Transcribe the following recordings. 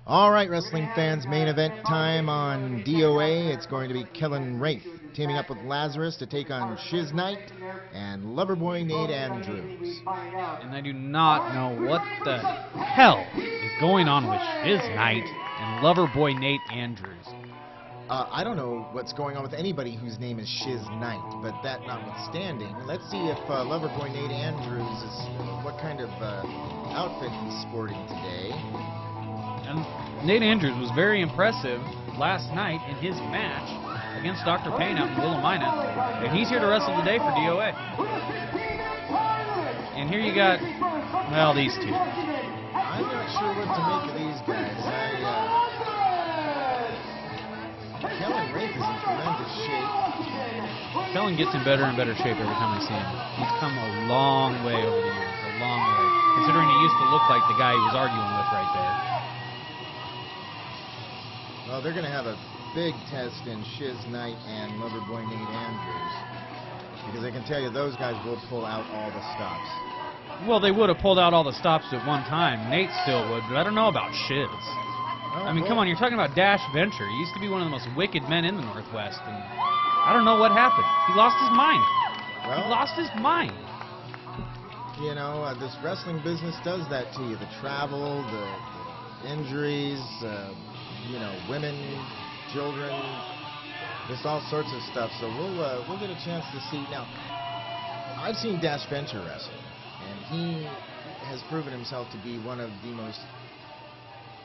All right, wrestling fans, main event time on DOA. It's going to be Kellen and Raeth teaming up with Lazarus to take on Shiz Nyte and Loverboy Nate Andrews. And I do not know what the hell is going on with Shiz Nyte and Loverboy Nate Andrews. I don't know what's going on with anybody whose name is Shiz Nyte, but that notwithstanding, let's see if Loverboy Nate Andrews is what kind of outfit he's sporting today. And Nate Andrews was very impressive last night in his match against Dr. Payne out in Willamina, and he's here to wrestle today for DOA. And here you got, well, these two. I'm not sure what to make of these guys. Kellen Raeth is in tremendous shape. Kellen gets in better and better shape every time I see him. He's come a long way over the years, a long way, considering he used to look like the guy he was arguing with right there. Well, they're going to have a big test in Shiz Nyte and Loverboy Nate Andrews, because I can tell you those guys will pull out all the stops. Well, they would have pulled out all the stops at one time. Nate still would, but I don't know about Shiz. I mean, come on, you're talking about Dash Venture. He used to be one of the most wicked men in the Northwest, and I don't know what happened. He lost his mind. Well, he lost his mind. You know, this wrestling business does that to you. The travel, the injuries, you know, women, children, just all sorts of stuff. So we'll get a chance to see. Now, I've seen Dash Venture wrestle, and he has proven himself to be one of the most...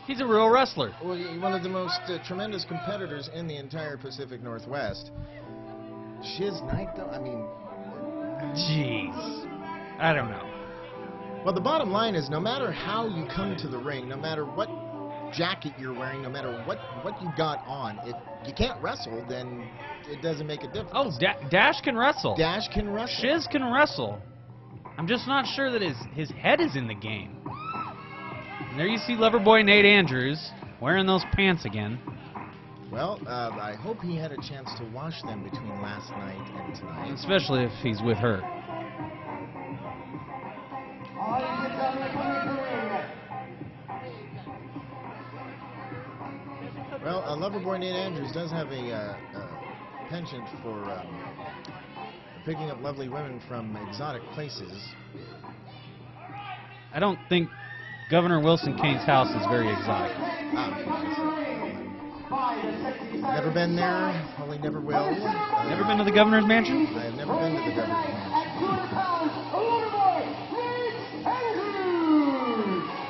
He's a real wrestler. Well, one of the most tremendous competitors in the entire Pacific Northwest. Shiz Nyte, though, I mean... Jeez. I don't know. Well, the bottom line is, no matter how you come to the ring, no matter what jacket you're wearing, no matter what you got on, if you can't wrestle, then it doesn't make a difference. Oh, Dash can wrestle. Dash can wrestle. Shiz can wrestle. I'm just not sure that his head is in the game. And there you see Loverboy Nate Andrews wearing those pants again. Well, I hope he had a chance to wash them between last night and tonight. Especially if he's with her. Well, Loverboy Nate Andrews does have a penchant for picking up lovely women from exotic places. I don't think Governor Wilson Kane's house is very exotic. Never been there, probably never will. Never been to the governor's mansion? I have never been to the governor's mansion.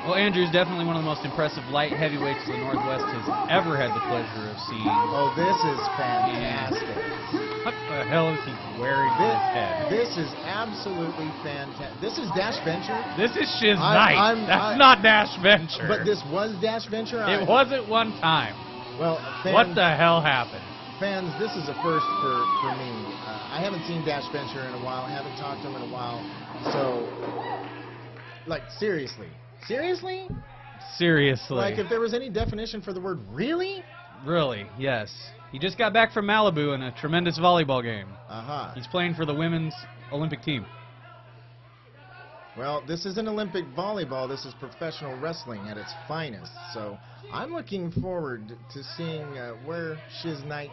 Well, Andrew's definitely one of the most impressive light heavyweights the Northwest has ever had the pleasure of seeing. Oh, this is fantastic. What the hell is he wearing on his head? This is absolutely fantastic. This is Dash Venture. This is Shiz Nyte. That's not Dash Venture. But this was Dash Venture? It was at one time. Well, fans, what the hell happened? Fans, this is a first for me. I haven't seen Dash Venture in a while. I haven't talked to him in a while. So, like, seriously. Seriously? Seriously. Like, if there was any definition for the word really? Really, yes. He just got back from Malibu in a tremendous volleyball game. He's playing for the women's Olympic team. Well, this isn't Olympic volleyball. This is professional wrestling at its finest. So I'm looking forward to seeing where Shiz Nyte's...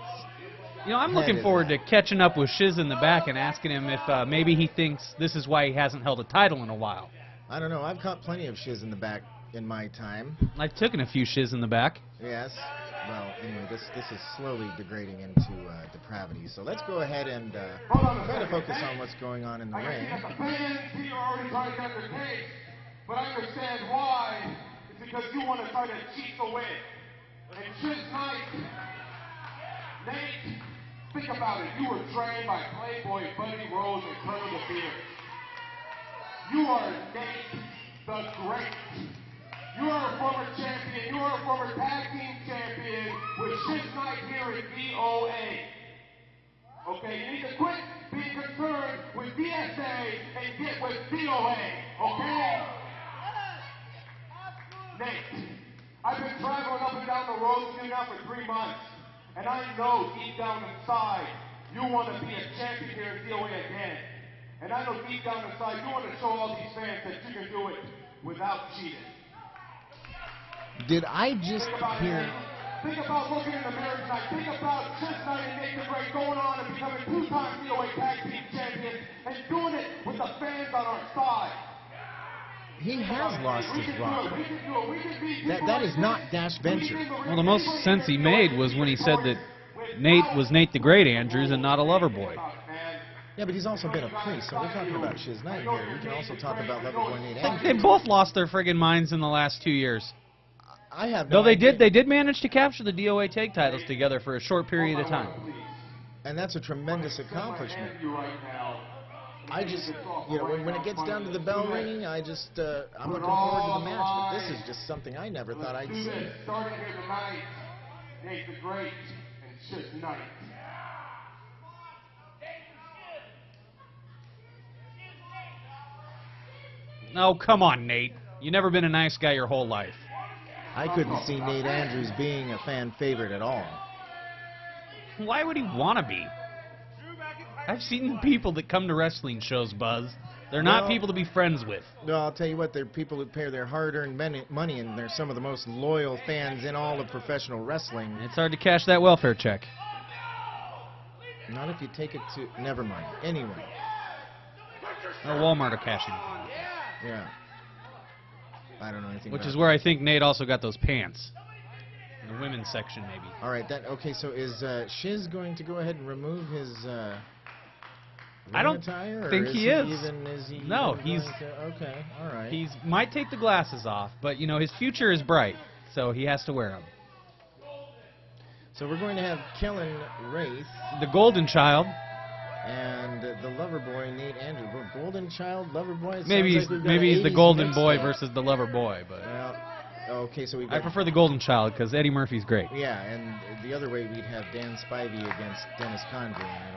You know, I'm looking forward to catching up with Shiz in the back and asking him if maybe he thinks this is why he hasn't held a title in a while. I don't know. I've caught plenty of Shiz in the back in my time. I've taken a few Shiz in the back. Yes. Well, anyway, this is slowly degrading into depravity. So let's go ahead and try to focus on what's going on in the ring. The fans here are already trying to get their case, but I understand why. It's because you want to try to cheat the win. And Shiz Nyte, Nate, think about it. You were trained by Playboy Buddy Rose and Colonel the Beer. You are Nate the Great. You are a former champion. You are a former tag team champion with Shiz Nyte here at DOA. Okay, you need to quit being concerned with DSA and get with DOA. Okay? Nate, I've been traveling up and down the road with you now for 3 months, and I know deep down inside you want to be a champion here at DOA again. And I know deep down inside you want to show all these fans that you can do it without cheating. Did I just hear? Think about looking in the mirror tonight. Think about Shiz Nyte and Nate the Great going on and becoming 2-time DOA Tag Team Champions and doing it with the fans on our side. He has lost We his can rock. do it. We can do it. We can beat That is not Dash Venture. Well, the most sense he made was when he said that Nate was Nate the Great Andrews and not a lover boy. Yeah, but he's also been a priest, so we're talking about Shiz Nyte here. We can also talk about Loverboy Nate Andrews. They both lost their friggin' minds in the last 2 years. I have no Though they idea. did manage to capture the DOA tag titles together for a short period of time. And that's a tremendous accomplishment. I just, when it gets down to the bell ringing, I'm looking forward to the match, but this is just something I never thought I'd see. Starting here tonight, Nate the Great and Shiz Nyte. Oh, come on, Nate. You've never been a nice guy your whole life. I couldn't see Nate Andrews being a fan favorite at all. Why would he want to be? I've seen people that come to wrestling shows, Buzz. They're not people to be friends with. No, I'll tell you what, they're people who pay their hard-earned money, and they're some of the most loyal fans in all of professional wrestling. It's hard to cash that welfare check. Not if you take it to... Never mind. Anyway. Or Walmart are cashing. Yeah. I don't know anything Which about is where I think Nate also got those pants. In the women's section, maybe. All right. Okay, so is Shiz going to go ahead and remove his... I don't attire, think he is. No, he's... Okay, all right. He might take the glasses off, but, his future is bright, so he has to wear them. So we're going to have Kellen, Raeth, The Golden Child. and the lover boy, Nate Andrews. Well, Golden Child, lover boy? Maybe he's the Golden Boy versus the Lover Boy, but... Well, okay, so we've got... I prefer the Golden Child, because Eddie Murphy's great. Yeah, and the other way we'd have Dan Spivey against Dennis Condrey, and I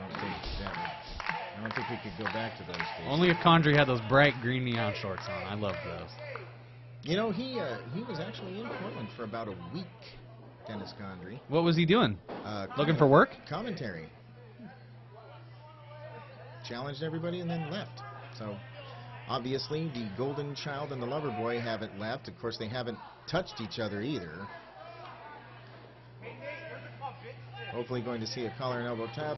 don't think we could go back to those days. Only if Condrey had those bright green neon shorts on. I love those. He was actually in Portland for about a week, Dennis Condrey. What was he doing? Looking for work? Commentary. Challenged everybody and then left. So, obviously, the Golden Child and the Lover Boy haven't left. Of course, they haven't touched each other either. Hopefully going to see a collar and elbow tap.